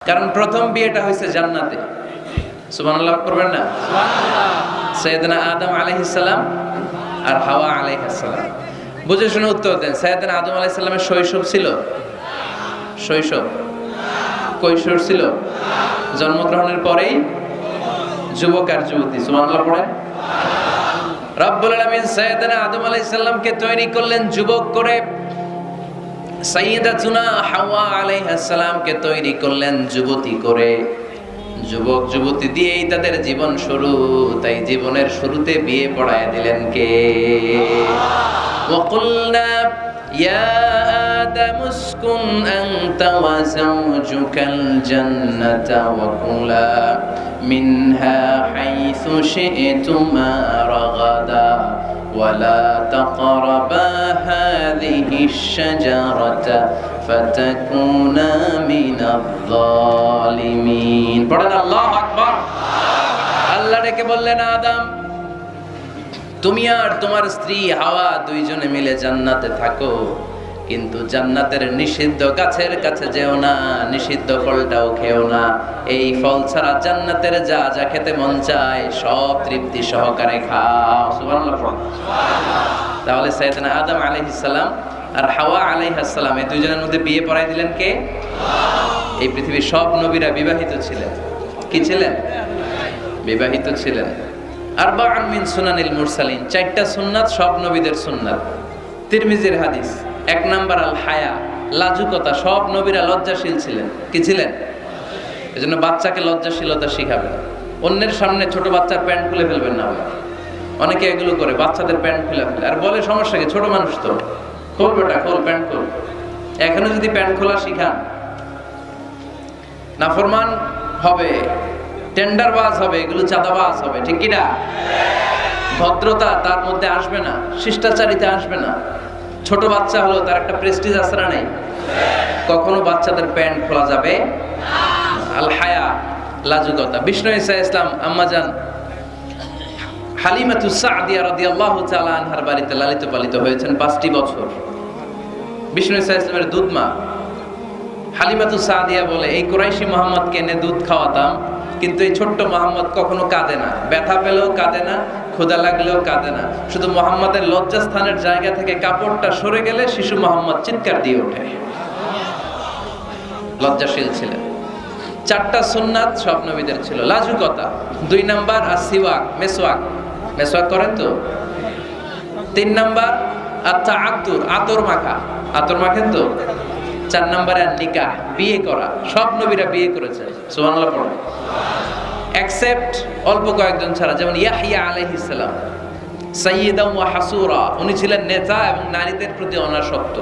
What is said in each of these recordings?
কারণ প্রথম বিয়েটা হয়েছে জান্নাতে। সুবহানাল্লাহ করবেন না? সাইয়েদনা আদম আলাইহিস সালাম আর হাওয়া আলাইহিস সালাম। বুঝে শুনে উত্তর দেন। সাইয়েদনা আদম আলাইহিস সালামের শৈশব ছিল? শৈশব কৈশোর ছিল? জন্মগ্রহণের পরেই যুবক আর যুবতী। সুবহানাল্লাহ পড়ে। রব্বুল আলামিন সাইয়েদনা আদম আলাইহিস সালামকে তৈরি করলেন যুবক করে, সাইয়্যিদাতুনা হাওয়া আলাইহিস সালামকে তৈরি করলেন যুবতী করে। যুবক যুবতী দিয়েই তাদের জীবন শুরু, তাই জীবনের শুরুতে বিয়ে পড়ায় দিলেন কে? وقلنا يا آدم اسكن أنت وزوجك الجنة وكلا منها حيث شئتما رغدا ولا تقربا هذه الشجرة فتكونا من الظالمين. পড়েন আল্লাহু আকবার। আল্লাহ ডেকে বললেন, আদম তুমি আর তোমার স্ত্রী হাওয়া দুইজনে মিলে জান্নাতে থাকো, কিন্তু জান্নাতের নিষিদ্ধ গাছের কাছে যেও না, নিষিদ্ধ ফলটাও খেও না। এই ফল ছাড়া জান্নাতের যা যা খেতে মন চায় সব তৃপ্তি সহকারে খাও। সুবহানাল্লাহ। তাহলে সাইয়েদনা আদম আলাইহিস সালাম আর হাওয়া আলাইহিস সালাম এই দুইজনের মধ্যে বিয়ে পড়াই দিলেন কে? এই পৃথিবীর সব নবীরা বিবাহিত ছিলেন। কি ছিলেন? বিবাহিত ছিলেন। আরবাআন মিন সুনানিল মুরসালিন, চারটা সুন্নাত সব নবীদের সুন্নাত। তিরমিজির হাদিস। এক নাম্বার আল হায়া, লাজুকতা। সব নবীরা লজ্জাশীল ছিলেন। কি ছিলেন? এজন্য বাচ্চাকে লজ্জাশীলতা শিখাবেন। অন্যের সামনে ছোট বাচ্চার প্যান্ট খুলে ফেলবেন না। অনেকে এগুলো করে, বাচ্চাদের প্যান্ট খুলে ফেলে আর বলে সমস্যা কি, ছোট মানুষ তো, খোল বেটা খোল, প্যান্ট খোল। এখনো যদি প্যান্ট খোলা শিখান, নাফরমান হবে, টেন্ডারবাজ হবে, এগুলো চাঁদাবাজ হবে। ঠিক কি না? ভদ্রতা তার মধ্যে আসবে না, শিষ্টাচারিতা আসবে না। ছোট বাচ্চা হলো, তার একটা প্রেস্টিজ আছে না নাই? কখনো বাচ্চাদের প্যান্ট খোলা যাবে না। আল হায়া, লাজুকতা। বিষ্ণু ঈসা ইসলাম আম্মাজান হালিমাতুস সাদিয়া রাদিয়াল্লাহু তাআলা আনহার বাড়িতে লালিত পালিত হয়েছেন 5টি বছর। বিষ্ণু ঈসা ইসলামের দুধ মা হালিমাতুস সাদিয়া বলে, এই কুরাইশি মুহাম্মদকে এনে দুধ খাওয়াতাম, কিন্তু এই ছোট্ট মুহাম্মদ কখনো কাঁদে না, ব্যথা পেলেও কাঁদে না, ক্ষুধা লাগলেও কাঁদে না। শুধু মুহাম্মদের লজ্জাস্থানের জায়গা থেকে কাপড়টা সরে গেলে শিশু মুহাম্মদ চিৎকার দিয়ে ওঠে। লজ্জাশীল ছিলেন। 4টা সুন্নাত সব নবীদের ছিল। লাজুকতা। 2 নাম্বার আসিওয়াক, মেসওয়াক। মেসওয়াক করেন তো? 3 নাম্বার আত-তাআত্তুর, আতর মাখা। আতর মাখেন তো? 4 নাম্বারে নিকাহ, বিয়ে করা। সব নবীরা বিয়ে করেছেন। সুবহানাল্লাহ পড়ুন। এক্সেপ্ট অল্প কয়েকজন ছাড়া, যেমন ইয়াহইয়া আলাইহিস সালাম সাইয়্যিদান ওয়া হাসুরা, উনি ছিলেন নেতা এবং নারীদের প্রতি অনাসক্ত।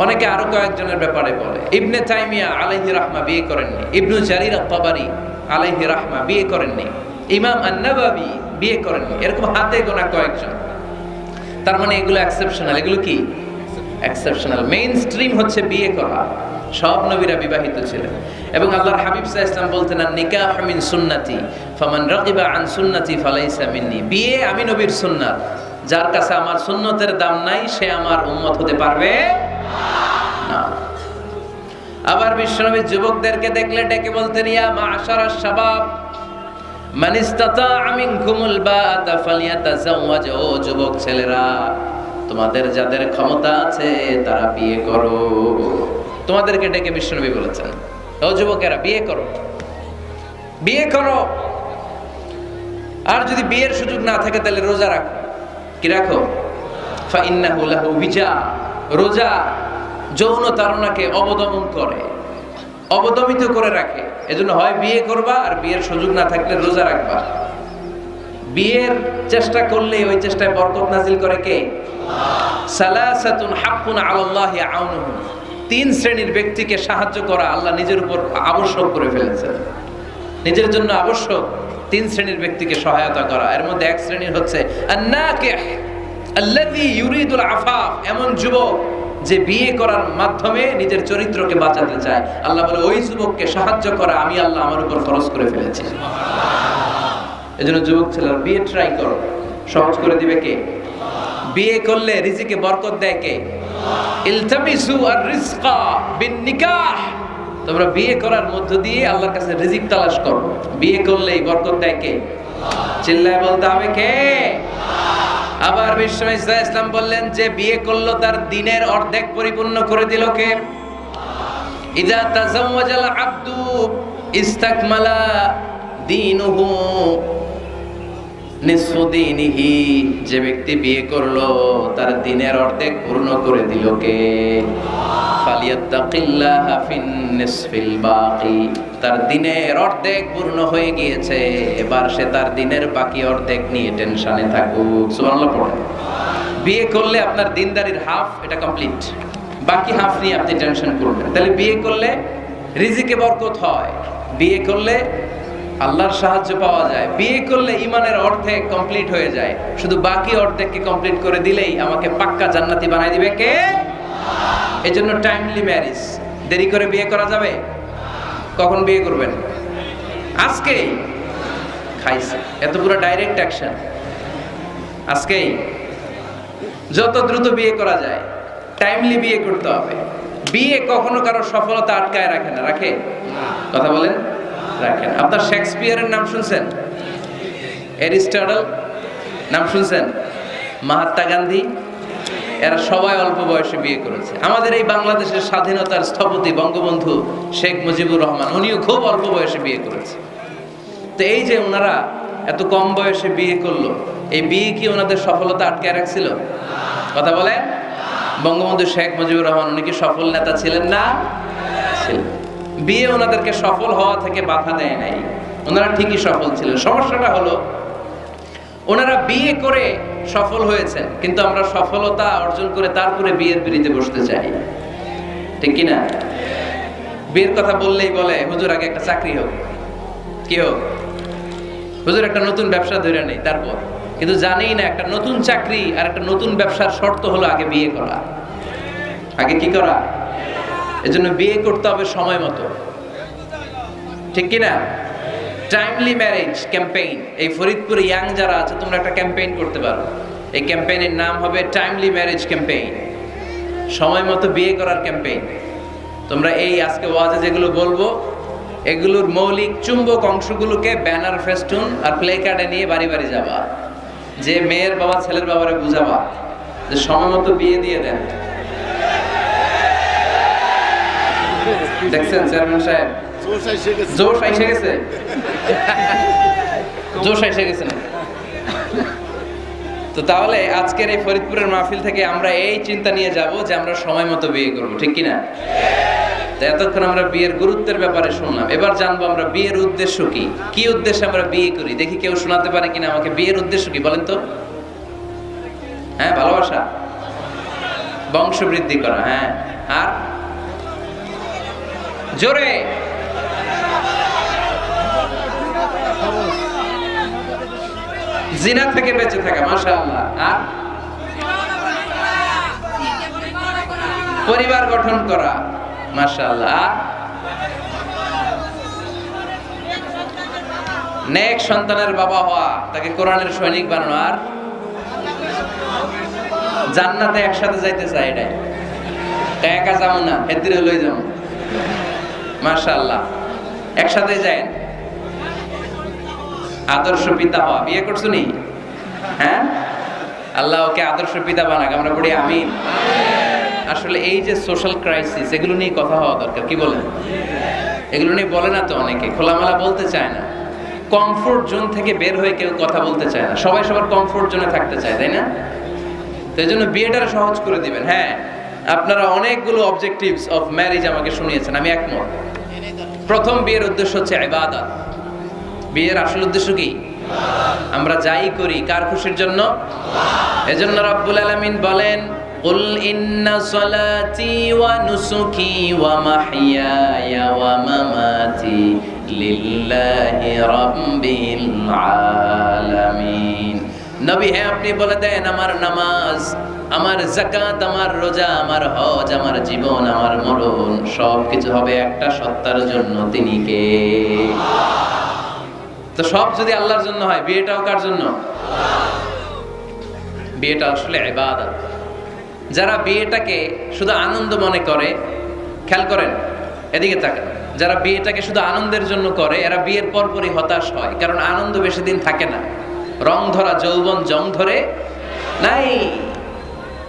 অনেকে আরো কয়েকজনের ব্যাপারে বলে। ইবনে তাইমিয়া আলাইহি রাহমা বিয়ে করেননি। ইবনু জারির আত-তাবারি আলাইহি রাহমা বিয়ে করেননি। ইমাম আন-নাওয়াবি বিয়ে করেননি। এরকম হাতে গোনা কয়েকজন। তার মানে এগুলো এক্সেপশনাল। এগুলো কি? এক্সেপশনাল। মেইন স্ট্রিম হচ্ছে বিয়ে করা। সব নবীরা বিবাহিত ছিলেন। এবং আল্লাহর হাবিব সাল্লাল্লাহু আলাইহি ওয়াসাল্লাম বলতেন, নিকাহু মিন সুন্নতি ফামান রাগিবা আন সুন্নতি ফালাইসা মিন্নি। বিয়ে আমি নবীর সুন্নাত, যার কাছে আমার সুন্নতের দাম নাই সে আমার উম্মত হতে পারবে না। আবার বিশ্বনবী যুবকদেরকে দেখলে ডেকে বলতেন, ইয়া মা'শারাশ শাবাব মান ইসতাতা'a মিনকুমুল বা'তা ফালইয়াতাযাওয়াজ। ও যুবক ছেলেরা, তোমাদের যাদের ক্ষমতা আছে তারা বিয়ে করো। তোমাদেরকে ডেকে বিশ্বনবী বলেছেন, ও যুবকেরা বিয়ে করো, বিয়ে করো। আর যদি বিয়ের সুযোগ না থাকে তাহলে রোজা রাখো। কি রাখো? ফাইন্নাহু লাহু বিজা। রোজা যৌন তাড়নাকে অবদমন করে, অবদমিত করে রাখে। এজন্য হয় বিয়ে করবা, আর বিয়ের সুযোগ না থাকলে রোজা রাখবা। বিয়ের চেষ্টা করলে ওই চেষ্টায় বরকত নাজিল করে কে? সালাসাতুন হাক্কুন আলাল্লাহি আউনুহুম। 3 শ্রেণীর ব্যক্তিকে সাহায্য করা আল্লাহ নিজের উপর আবশ্যক করে ফেলেছেন। নিজের জন্য আবশ্যক 3 শ্রেণীর ব্যক্তিকে সহায়তা করা। এর মধ্যে এক শ্রেণীর হচ্ছে আন-নাকিহ আল্লাযী ইউরিদুল আফাফ। এমন যুবক যে বিয়ে করার মাধ্যমে নিজের চরিত্রকে বাঁচাতে চায়। আল্লাহ বলে, ওই যুবককে সাহায্য করা আমি আল্লাহ আমার উপর ফরজ করে ফেলেছি। এজন্য যুবক ছেলেরা বিয়ে ট্রাই করো, সহজ করে দিবে কে? বিয়ে করলে রিজিকে বরকত দেয় কে? ইলতামিসু আর রিজকা বিন নিকাহ। তোমরা বিয়ে করার মধ্য দিয়ে আল্লাহর কাছে রিজিক তালাশ করো। বিয়ে করলেই বরকত দেয় কে? চিল্লায় বলতে হবে কে? আবার বিশ্বনবী সাল্লাল্লাহু আলাইহি ওয়াসাল্লাম বললেন যে বিয়ে করলো তার দিনের অর্ধেক পরিপূর্ণ করে দিল কে? ইযা তাযাওয়াজাল আবদু ইস্তাকমালা দীনুহু নিসফু দীনিহি, যে ব্যক্তি বিয়ে করলো তার দিনের অর্ধেক পূর্ণ করে দিল কে? ফালিয়াত্তাকিল্লাহা ফিন নিসফিল বাকি, তার দিনের অর্ধেক পূর্ণ হয়ে গিয়েছে, এবার সে তার দিনের বাকি অর্ধেক নিয়ে টেনশনে থাকুক। সুবহানাল্লাহ পড়েন। বিয়ে করলে আপনার দিনদারির হাফ এটা কমপ্লিট, বাকি হাফ নিয়ে আপনি টেনশন করবেন। তাহলে বিয়ে করলে রিজিকে বরকত হয়, বিয়ে করলে আল্লাহর সাহায্য পাওয়া যায়, বিয়ে করলে ইমানের অর্ধেক কমপ্লিট হয়ে যায়, শুধু বাকি অর্ধেককে কমপ্লিট করে দিলেই আমাকে পাক্কা জান্নাতি বানাই দিবে কে? এই জন্য টাইমলি ম্যারেজ। দেরি করে বিয়ে করা যাবে? কখন বিয়ে করবেন? আজকেই। খাইছে এত পুরো ডাইরেক্ট অ্যাকশন আজকেই। যত দ্রুত বিয়ে করা যায় টাইমলি বিয়ে করতে হবে। বিয়ে কখনো কারো সফলতা আটকায় রাখে না, রাখে? কথা বলেন, রাখেন। আপনার শেক্সপিয়ারের নাম শুনছেন? অ্যারিস্টটল নাম শুনছেন? মহাত্মা গান্ধী, এরা সবাই অল্প বয়সে বিয়ে করেছে। আমাদের এই বাংলাদেশের স্বাধীনতার স্থপতি বঙ্গবন্ধু শেখ মুজিবুর রহমান, উনিও খুব অল্প বয়সে বিয়ে করেছে। তো এই যে ওনারা এত কম বয়সে বিয়ে করলো, এই বিয়ে কি ওনাদের সফলতা আটকায় রাখছিল? কথা বলেন। বঙ্গবন্ধু শেখ মুজিবুর রহমান উনি কি সফল নেতা ছিলেন না? ছিলেন। বিয়ে ওনাদেরকে সফল হওয়া থেকে বাধা দেয় নাই, ওনারা ঠিকই সফল ছিলেন। সমস্যাটা হলো ওনারা বিয়ে করে সফল হয়েছেন, কিন্তু আমরা সফলতা অর্জন করে তারপরে বিয়ের পিড়িতে বসতে চাই, ঠিক কিনা? বিয়ের কথা বললেই বলে হুজুর আগে একটা চাকরি হোক, কি হোক? হুজুর একটা নতুন ব্যবসা ধরে নেই তারপর। কিন্তু জানেই না একটা নতুন চাকরি আর একটা নতুন ব্যবসার শর্ত হলো আগে বিয়ে করা। আগে কি করা? এজন্য বিয়ে করতে হবে সময় মতো, ঠিক কিনা? টাইমলি ম্যারেজ ক্যাম্পেইন, এই ফরিদপুরে ইয়াং যারা আছে তোমরা একটা ক্যাম্পেইন করতে পারো। এই ক্যাম্পেইনের নাম হবে টাইমলি ম্যারেজ ক্যাম্পেইন, সময় মতো বিয়ে করার ক্যাম্পেইন। তোমরা এই আজকে ওয়াজে যেগুলো বলবো এগুলোর মৌলিক চুম্বক অংশগুলোকে ব্যানার, ফেস্টুন আর প্লে কার্ডে নিয়ে বাড়ি বাড়ি যাবা, যে মেয়ের বাবা ছেলের বাবারে বুঝাবা যে সময় মতো বিয়ে দিয়ে দেন। দেখছেন চেয়ারম্যান সাহেব জোশ এসে গেছে, জোশ এসে গেছে না? তো তাহলে আজকের এই ফরিদপুরের মাহফিল থেকে আমরা এই চিন্তা নিয়ে যাব যে আমরা সময় মতো বিয়ে করব, ঠিক কিনা? তো এতক্ষণ আমরা বিয়ের গুরুত্বের ব্যাপারে শুনলাম, এবার জানবো আমরা বিয়ের উদ্দেশ্য কি, কি উদ্দেশ্যে আমরা বিয়ে করি। দেখি কেউ শোনাতে পারে কিনা আমাকে বিয়ের উদ্দেশ্য কি, বলেন তো? হ্যাঁ, ভালোবাসা, বংশ বৃদ্ধি করা, হ্যাঁ, আর জোরে জিনা থেকে বেঁচে থাকা, মাশাআল্লাহ, আর পরিবার গঠন করা, মাশাআল্লাহ, আর নেক সন্তানের বাবা হওয়া, তাকে কোরআনের সৈনিক বানানো, আর জান্নাতে একসাথে যাইতে চাই। এটাই একা যাবো না, হেদিরে লই যাবো, মাশাআল্লাহ, একসাথে যাই। আদর্শ পিতা হওয়া, বিয়ে করছো নি? হ্যাঁ, আল্লাহ ওকে আদর্শ পিতা বানাক, আমরা পড়ি আমিন। আসলে এই যে সোশ্যাল ক্রাইসিস, এগুলো নিয়ে কথা হওয়া দরকার, কি বলেন? এগুলো নিয়ে বলে না তো অনেকে, খোলামেলা বলতে চায় না, কমফোর্ট জোন থেকে বের হয়ে কেউ কথা বলতে চায় না, সবাই সবার কমফোর্ট জোনে থাকতে চায়, তাই না? তো এই জন্য বিয়েটারে সহজ করে দিবেন। হ্যাঁ, আপনারা অনেকগুলো অবজেক্টিভস অফ ম্যারেজ আমাকে শুনিয়েছেন, আমি একমত। প্রথম, বিয়ের উদ্দেশ্য হচ্ছে ইবাদত। বিয়ের আসল উদ্দেশ্য কি? আমরা যাই করি কার খুশির জন্য? এজন্য রব্বুল আলামিন বলেন, কুল ইন্না সলাতি ওয়া নুসুকি ওয়া মাহইয়ায়া ওয়া মামাতি লিল্লাহি রাব্বিল আলামিন। নবী, হ্যাঁ আপনি বলে দেন আমার নামাজ, আমার যাকাত, আমার রোজা, আমার হজ, আমার জীবন, আমার মরণ সব কিছু হবে একটা সত্তার জন্য, তিনি কে? তো সব যদি আল্লাহর জন্য হয়, বিয়েটাও কার জন্য? বিয়েটা আসলে ইবাদত। যারা বিয়েটাকে শুধু আনন্দ মনে করে, খেয়াল করেন, এদিকে তাকান, যারা বিয়েটাকে শুধু আনন্দের জন্য করে এরা বিয়ের পরপরই হতাশ হয়, কারণ আনন্দ বেশি দিন থাকে না। রং ধরা যৌবন জং ধরে নাই।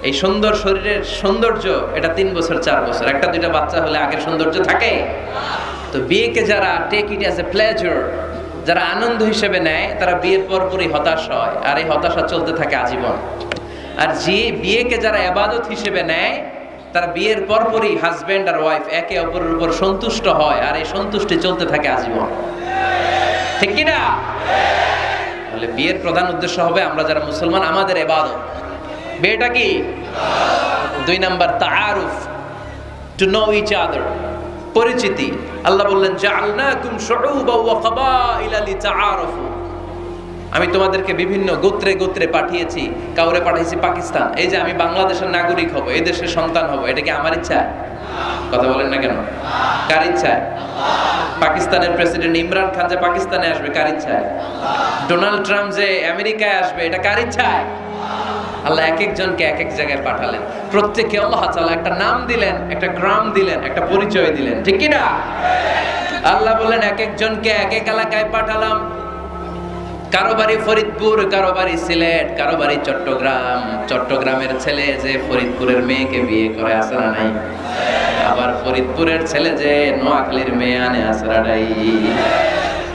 এই সুন্দর শরীরের সৌন্দর্য এটা 3 বছর 4 বছর, একটা দুইটা বাচ্চা হলে আগের সৌন্দর্য থাকে। তো বিয়েকে যারা take it as a pleasure, যারা আনন্দ হিসেবে নেয়, তারা বিয়ের পরপরই হতাশ হয়, আর এই হতাশা চলতে থাকে আজীবন। আর যে বিয়েকে যারা ইবাদত হিসেবে নেয়, তারা বিয়ের পরপরই হাজবেন্ড আর ওয়াইফ একে অপরের উপর সন্তুষ্ট হয়, আর এই সন্তুষ্টি চলতে থাকে আজীবন। ঠিক কি না? তাহলে বিয়ের প্রধান উদ্দেশ্য হবে আমরা যারা মুসলমান আমাদের ইবাদত। বিয়েটা কি? 2 নাম্বার তাআরুফ, টু নো ইচ আদার, পরিচিতি। আল্লাহ বললেন জাআলনাকুম শুউবা ওয়া ক্বাবাইলা লিতাআরাফু, আমি তোমাদেরকে বিভিন্ন গোত্রে গোত্রে পাঠিয়েছি। কাউরে পাঠিয়েছি পাকিস্তান, এই যে আমি বাংলাদেশের নাগরিক হব, এই দেশের সন্তান হব, এটা কি আমার ইচ্ছা? কথা বলেন না কেন? কার ইচ্ছায়? পাকিস্তানের প্রেসিডেন্ট ইমরান খান যে পাকিস্তানে আসবে, কার ইচ্ছায়? ডোনাল্ড ট্রাম্প যে আমেরিকায় আসবে, এটা কার ইচ্ছায়? আল্লাহ এক একজনকে এক এক জায়গায় পাঠালেন, প্রত্যেককে আল্লাহ তাআলা একটা নাম দিলেন, একটা গ্রাম দিলেন, একটা পরিচয় দিলেন। ঠিক কি না? আল্লাহ বললেন এক একজনকে এক এক এলাকায় পাঠালাম। কারো বাড়ি ফরিদপুর, কারো বাড়ি সিলেট, কারো বাড়ি চট্টগ্রাম। চট্টগ্রামের ছেলে যে ফরিদপুরের মেয়েকে বিয়ে করে, আছে না নাই? আবার ফরিদপুরের ছেলে যে নোয়াখালীর মেয়ে আনে, আছে না নাই?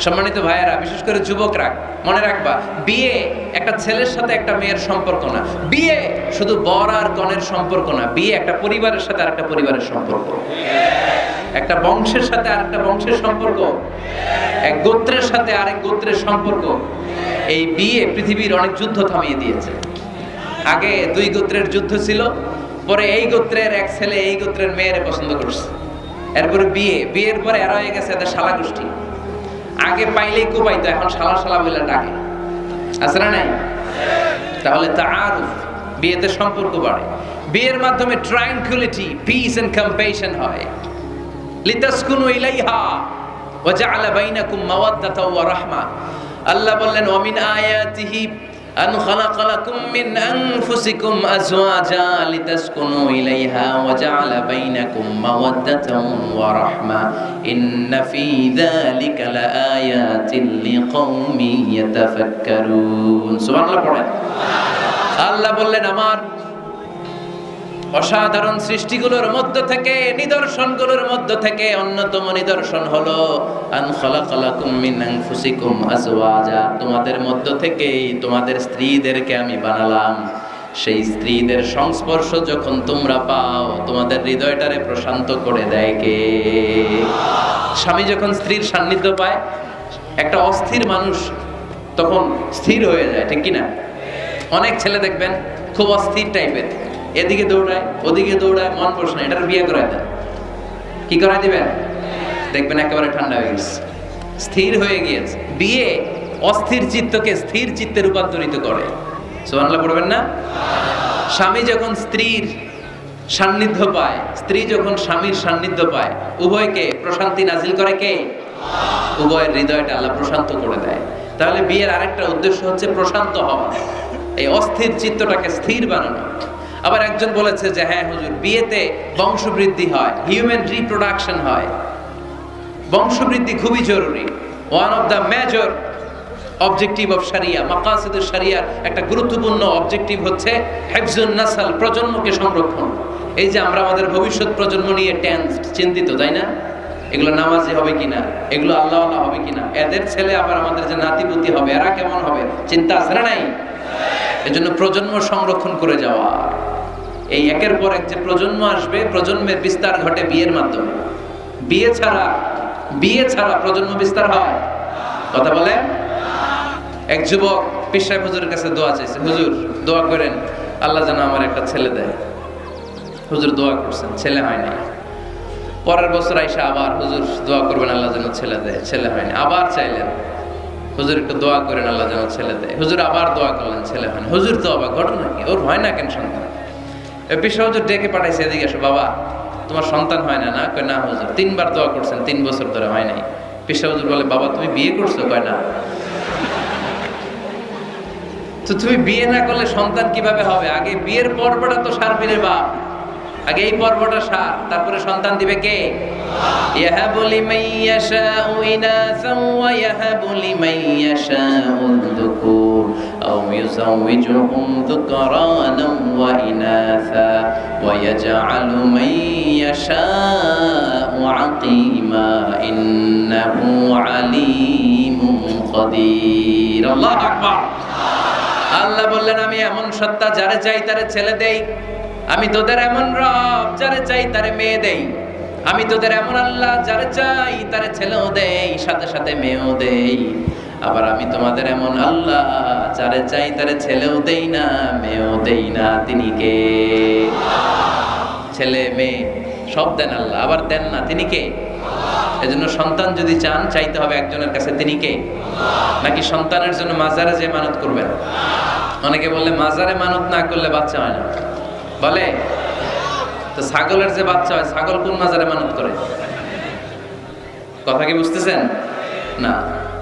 সম্মানিত ভাইয়েরা, বিশেষ করে যুবকরা মনে রাখবা, বিয়ে একটা ছেলের সাথে একটা মেয়ের সম্পর্ক না। বিয়ে শুধু বর আর কনের সম্পর্ক না। বিয়ে একটা পরিবারের সাথে আরেকটা পরিবারের সম্পর্ক, একটা বংশের সাথে আরেকটা বংশের সম্পর্ক, এক গোত্রের সাথে আরেক গোত্রের সম্পর্ক। এই বিয়ে পৃথিবীর অনেক যুদ্ধ থামিয়ে দিয়েছে। আগে 2 গোত্রের যুদ্ধ ছিল, পরে এই গোত্রের এক ছেলে এই গোত্রের মেয়েরে পছন্দ করছে, এরপরে বিয়ের পরে এরা হয়ে গেছে এদের শালা গোষ্ঠী। আগে পাইলেই কোপাইতো, এখন শালা শালা বলে ডাকে, আছে না নাই? তাহলে তাআরুফ, বিয়েতে সম্পর্ক বাড়ে। বিয়ের মাধ্যমে ট্রাঙ্কুইলিটি, পিস এন্ড কম্প্যাশন হয়। লিতাসকুনু ইলাইহা ওয়া জাআলা বাইনাকুম মাওয়াদ্দাতাও ওয়া রাহমা। আল্লাহ বললেন ওয়া মিন আয়াতিহি আন খালাকা লাকুম মিন আনফুসিকুম আজওয়াজা লিতাসকুনু ইলাইহা ওয়া জাআলা বাইনাকুম মাওয়াদ্দাতাও ওয়া রাহমা ইন্না ফী যালিকা লাআয়াতিন লিকাওমিন ইয়াতাফাক্কারুন। সুবহানাল্লাহ পড়েন। আল্লাহ বললেন আমার অসাধারণ সৃষ্টিগুলোর মধ্য থেকে, নিদর্শনগুলোর মধ্য থেকে অন্যতম নিদর্শন হলো আন খালাকা লাকুম মিন আনফুসিকুম আজওয়াজা, তোমাদের মধ্য থেকেই তোমাদের স্ত্রীদেরকে আমি বানালাম। সেই স্ত্রীদের সংস্পর্শ যখন তোমরা পাও, তোমাদের হৃদয়টারে প্রশান্ত করে দেয় কে? স্বামী যখন স্ত্রীর সান্নিধ্য পায়, একটা অস্থির মানুষ তখন স্থির হয়ে যায়। ঠিক কি না? অনেক ছেলে দেখবেন খুব অস্থির টাইপের, এদিকে দৌড়ায় ওদিকে দৌড়ায়, মন বসে না, এটার বিয়ে করায় দেন। কি করায় দিবেন? দেখবেন একেবারে ঠান্ডা হয়ে গেছে, স্থির হয়ে গিয়েছে। বিয়ে অস্থির চিত্তকে স্থির চিত্তে রূপান্তরিত করে। সুবহানাল্লাহ পড়বেন না? স্বামী যখন স্ত্রীর সান্নিধ্য পায়, স্ত্রী যখন স্বামীর সান্নিধ্য পায়, উভয়কে প্রশান্তি নাজিল করে কে? উভয়ের হৃদয়টা আল্লাহ প্রশান্ত করে দেয়। তাহলে বিয়ের আরেকটা উদ্দেশ্য হচ্ছে প্রশান্ত হওয়া, এই অস্থির চিত্তটাকে স্থির বানানো। আবার একজন বলেছে যে হ্যাঁ হুজুর, বিয়েতে বংশবৃদ্ধি হয়, হিউম্যান রিপ্রোডাকশন হয়। বংশবৃদ্ধি খুবই জরুরি। One of the major objective of শরিয়া, মাকাসিদুশ শরিয়ার একটা গুরুত্বপূর্ণ অবজেক্টিভ হচ্ছে হিফজুন নাসল, প্রজন্মকে সংরক্ষণ। এই যে আমরা আমাদের ভবিষ্যৎ প্রজন্ম নিয়ে চিন্তিত, তাই না? এগুলো নামাজি হবে কিনা, এগুলো আল্লাহওয়ালা হবে কিনা, এদের ছেলে আবার আমাদের যে নাতিপুতি হবে, এরা কেমন হবে, চিন্তা আছে না নাই? এজন্য প্রজন্ম সংরক্ষণ করে যাওয়া। এই একের পর এক যে প্রজন্ম আসবে, প্রজন্মের বিস্তার ঘটে বিয়ের মাধ্যমে। বিয়ে ছাড়া প্রজন্ম বিস্তার হয়? কথা বলেন। এক যুবক পীর সাহেব হুজুরের কাছে দোয়া চাইছে, হুজুর দোয়া করেন আল্লাহ যেন আমার একটা ছেলে দেয়। হুজুর দোয়া করছেন, ছেলে হয় নাই। পরের বছর আইসা আবার হুজুর দোয়া করবেন আল্লাহ যেন ছেলে দেয়, ছেলে হয়নি। আবার চাইলেন হুজুর একটু দোয়া করেন আল্লাহ যেন ছেলে দেয়। হুজুর আবার দোয়া করলেন, ছেলে হয়নি। হুজুর তো অবাক, ঘটনা কি, ওর হয় না কেন সন্তান? পীর সাহেব হুজুর ডেকে পাঠাইছে, এদিকে আসো বাবা, তোমার সন্তান হয় না? না। কয় না হুজুর, 3 বার দোয়া করছেন, 3 বছর ধরে হয় নাই। পীর সাহেব হুজুর বলে বাবা তুমি বিয়ে করছো? কয় না। তো তুমি বিয়ে না করলে সন্তান কিভাবে হবে? আগে বিয়ের পর্বটা তো সারবি রে বাপ। আগে এই পর্বটা সার, তারপরে সন্তান দিবে কে? ইয়াহাবু লিমান ইয়াশাউ ইনাসান ওয়া ইয়াহাবু লিমান ইয়াশাউ যুকুর আও ইউযাওবিজুহুম যুকরানান ওয়া ইনাসা ওয়া ইয়াজআলু মান ইয়াশাউ আকিমা ইন্নাহু আলীমুন কাদির। আল্লাহু আকবার। আল্লাহ বললেন, আমি এমন সত্তা যারে চাই তারে ছেলে দেই, আমি তোদের এমন রব যারে চাই তারে মেয়ে দেই, আমি তোদের এমন আল্লাহ যারে চাই তারে ছেলেও দেই সাথে সাথে মেয়েও দেই। আবার আমি তোমাদের এমন আল্লাহ যারে চাই তারে ছেলেও দেই না মেয়েও দেই না। তিনি কে? ছেলে মেয়ে সব দেন আল্লাহ, আবার দেন না তিনি কে? এজন্য সন্তান যদি চান চাইতে হবে একজনের কাছে, তিনি কে? নাকি সন্তানের জন্য মাজারে যে মানত করবেন? অনেকে বললে মাজারে মানত না করলে বাচ্চা হয় না, বলে তো ছাগলের যে বাচ্চা হয়, ছাগল কোন মাজারে মানত করে? কথা কি বুঝতেছেন? না,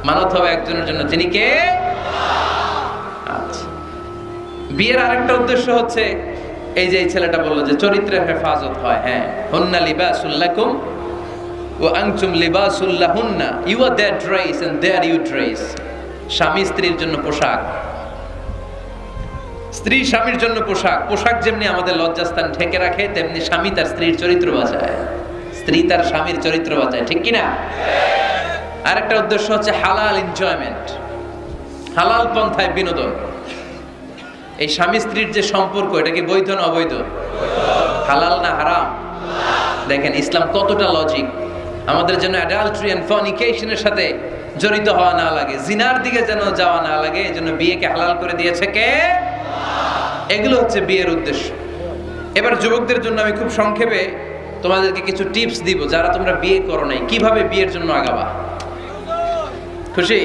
মানত হবে একজনের জন্য, তিনি কে? আচ্ছা, বিয়ের আরেকটা উদ্দেশ্য হচ্ছে এই যে এই ছেলেটা বললো যে চরিত্রের হেফাজত হয়। হ্যাঁ, হুন্না লিবাসুল লাকুম ওয়া আনতুম লিবাসুল লাহুন্না, you are their dress and their you dress. স্বামী স্ত্রীর জন্য পোশাক, স্ত্রী স্বামীর জন্য পোশাক। পোশাক যেমনি আমাদের লজ্জাস্থান ঢেকে রাখে, তেমনি স্বামী তার স্ত্রীর চরিত্র বাঁচায়, স্ত্রী তার স্বামীর চরিত্র বাঁচায়, ঠিক কিনা? আরেকটা উদ্দেশ্য হচ্ছে হালাল এনজয়মেন্ট, হালাল পন্থায় বিনোদন। এই স্বামী স্ত্রীর যে সম্পর্ক, এটা কি বৈধ না অবৈধ? হালাল না হারাম? দেখেন ইসলাম কতটা লজিক। আমাদের জন্য অ্যাডাল্ট্রি এন্ড ফর্নিকেশনের সাথে জড়িত হওয়া না লাগে, জিনার দিকে যেন যাওয়া না লাগে, এজন্য বিয়েকে হালাল করে দিয়েছে কে? এগুলো হচ্ছে বিয়ের উদ্দেশ্য। এবার যুবকদের জন্য আমি খুব সংক্ষেপে তোমাদেরকে কিছু টিপস দিব, যারা তোমরা বিয়ে করো নাই, কিভাবে বিয়ের জন্য আগাবা। খুশি?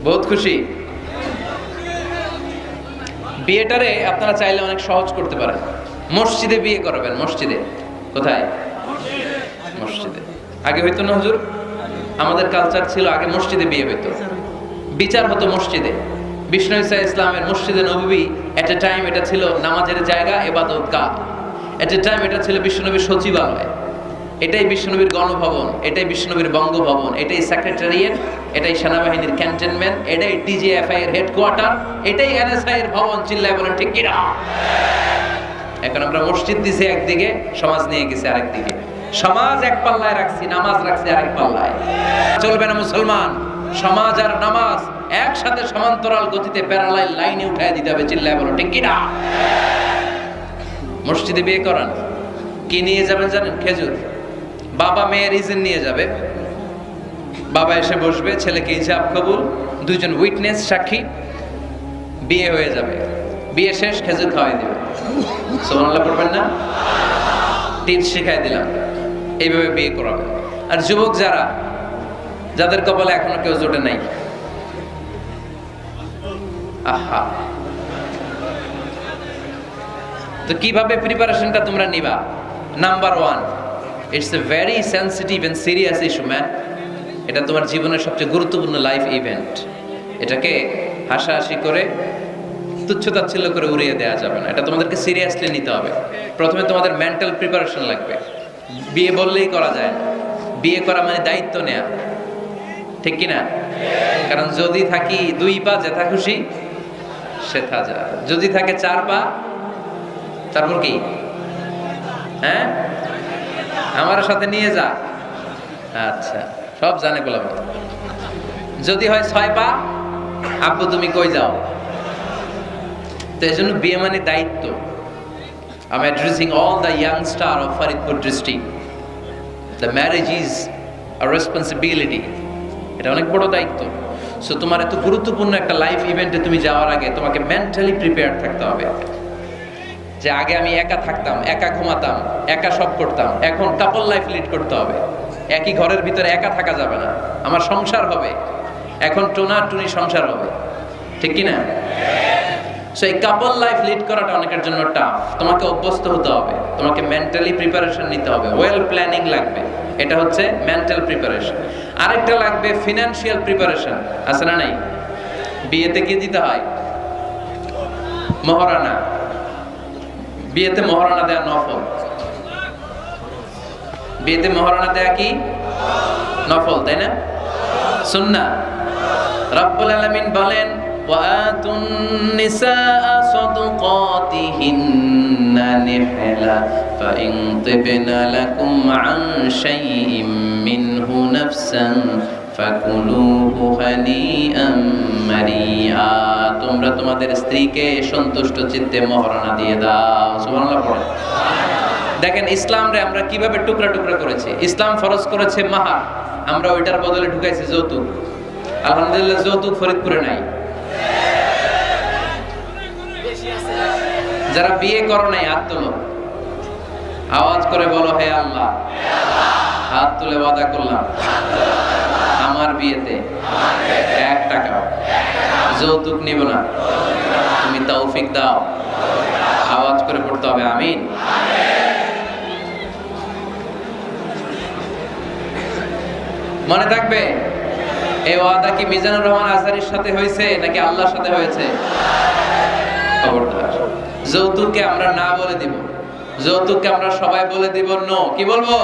বহুত খুশি? বিয়েটারে আপনারা চাইলে অনেক সহজ করতে পারেন। মসজিদে বিয়ে করবেন। মসজিদে? কোথায়? মসজিদে। আগে হইতো না হুজুর? আমাদের কালচার ছিল আগে মসজিদে বিয়ে হইতো, বিচার হতো মসজিদে। বিষ্ণু ইসা ইসলামের মসজিদে নববী এট এ টাইম এটা ছিল নামাজের জায়গা, ইবাদতগাহ। এট এ টাইম এটা ছিল বিশ্বনবীর সচিবালয়, এটাই বিশ্বনবীর গণভবন, এটাই বিশ্বনবীর বঙ্গভবন, এটাই সেক্রেটারিয়েট, এটাই সেনাবাহিনীর ক্যান্টনমেন্ট, এটাই ডিজিএফআই এর হেডকোয়ার্টার, এটাই এনএসআই এর ভবন। চিল্লায় বলেন ঠিক কিনা? এখন আমরা মসজিদ দিছি একদিকে, সমাজ নিয়ে গেছি আরেকদিকে। সমাজ এক পাল্লায় রাখছি, নামাজ রাখছি আরেক পাল্লায়। চলবে না মুসলমান, সমাজ আর নামাজ একসাথে সমান্তরাল গতিতে প্যারালাল লাইনে উঠায় দিতে হবে। চিল্লায় বলো ঠিক কিনা? মসজিদে বিয়ে করান, কি নিয়ে যাবেন জানেন? খেজুর। বাবা মেয়ের ইজেন নিয়ে যাবে, বাবা এসে বসবে, ছেলেকে ইজাব কবুল, দুইজন উইটনেস সাক্ষী, বিয়ে হয়ে যাবে। বিয়ে শেষ, খেজুর খাওয়াই দিবে। সুবহানাল্লাহ পড়বেন না? টিপস শিখাই দিলাম, এইভাবে বিয়ে করাবে। আর যুবক যারা, যাদের কপালে এখনো কেউ জোটে নাই, আহা, তো কিভাবে প্রিপারেশনটা তোমরা নিবা? Number 1, it's a very sensitive and serious issue man. এটা তোমার জীবনের সবচেয়ে গুরুত্বপূর্ণ লাইফ ইভেন্ট। এটাকে হাসাহাসি করে, তুচ্ছতাচ্ছিল্য করে উড়িয়ে দেওয়া যাবে না। এটা তোমাদেরকে সিরিয়াসলি নিতে হবে। প্রথমে তোমাদের মেন্টাল প্রিপারেশন লাগবে। বিয়ে বললেই করা যায় না, বিয়ে করা মানে দায়িত্ব নেয়া, ঠিক কিনা? কারণ যদি থাকি 2 পা, যেথা খুশি সেথা যা। যদি থাকে 4 পা, তারপর কি? হ্যাঁ, আমার সাথে নিয়ে যা। আচ্ছা, সব জানে গোলাম। যদি হয় 6 পা, আব্বু তুমি কই যাও? তো এই জন্য বিয়ে মানে দায়িত্ব। I'm addressing all the young star of Faridpur district. The marriage is a responsibility. এটা অনেক বড় দায়িত্ব। সো তোমার এত গুরুত্বপূর্ণ একটা লাইফ ইভেন্টে তুমি যাওয়ার আগে তোমাকে মেন্টালি প্রিপেয়ার থাকতে হবে। যে আগে আমি একা থাকতাম, একা ঘুমাতাম, একা সব করতাম, এখন কাপল লাইফ লিড করতে হবে। একই ঘরের ভিতরে একা থাকা যাবে না, আমার সংসার হবে। এখন টোনা টুনি সংসার হবে, ঠিক কি না? সো এই কাপল লাইফ লিড করাটা অনেকের জন্য টাফ। তোমাকে অভ্যস্ত হতে হবে, তোমাকে মেন্টালি প্রিপারেশন নিতে হবে, ওয়েল প্ল্যানিং লাগবে। এটা হচ্ছে মেন্টাল প্রিপারেশন। আরেকটা লাগবে ফিনান্সিয়াল প্রিপারেশন। আছে না নাই? বিয়েতে কি দিতে হয়? মহারানা। বিয়েতে মহারণা দেয়া নফল। বিয়েতে মহারণা দেয়া কি নফল, তাই না? সুন্নাহ। রব্বুল আলামিন বলেন ওয়াতুন নিসাআ সাদকাতিহিন্না নিহলা ফাইন তিবনা লাকুম আন শাইইম মিনহু নাফসান ফাকুলুহু হানিআম মারিআ। তোমরা তোমাদের স্ত্রীকে সন্তুষ্ট চিত্তে মহারণা দিয়ে দাও। সুবহানাল্লাহ পড়ে। দেখেন ইসলামরে আমরা কিভাবে টুকরা টুকরা করেছি। ইসলাম ফরজ করেছে মাহার, আমরা ওইটার বদলে ঢুকাইছি যৌতুক। আলহামদুলিল্লাহ যৌতুক ফরিদপুরে নাই। যারা বিয়ে করো নাই হাত তোলো, আওয়াজ করে বলো হে আল্লাহ, হাত তুলে ওয়াদা করলাম আমার বিয়েতে 1 টাকা যৌতুক নিব না, তুমি তৌফিক দাও। আওয়াজ করে পড়তে হবে আমিন। মনে থাকবে এই ওয়াদা কি মিজানুর রহমান আজহারীর সাথে হয়েছে নাকি আল্লাহর সাথে হয়েছে? খবরদার, যৌতুককে আমরা না বলে দিব, যৌতুককে আমরা সবাই বলে দিব নো। কি বলবো?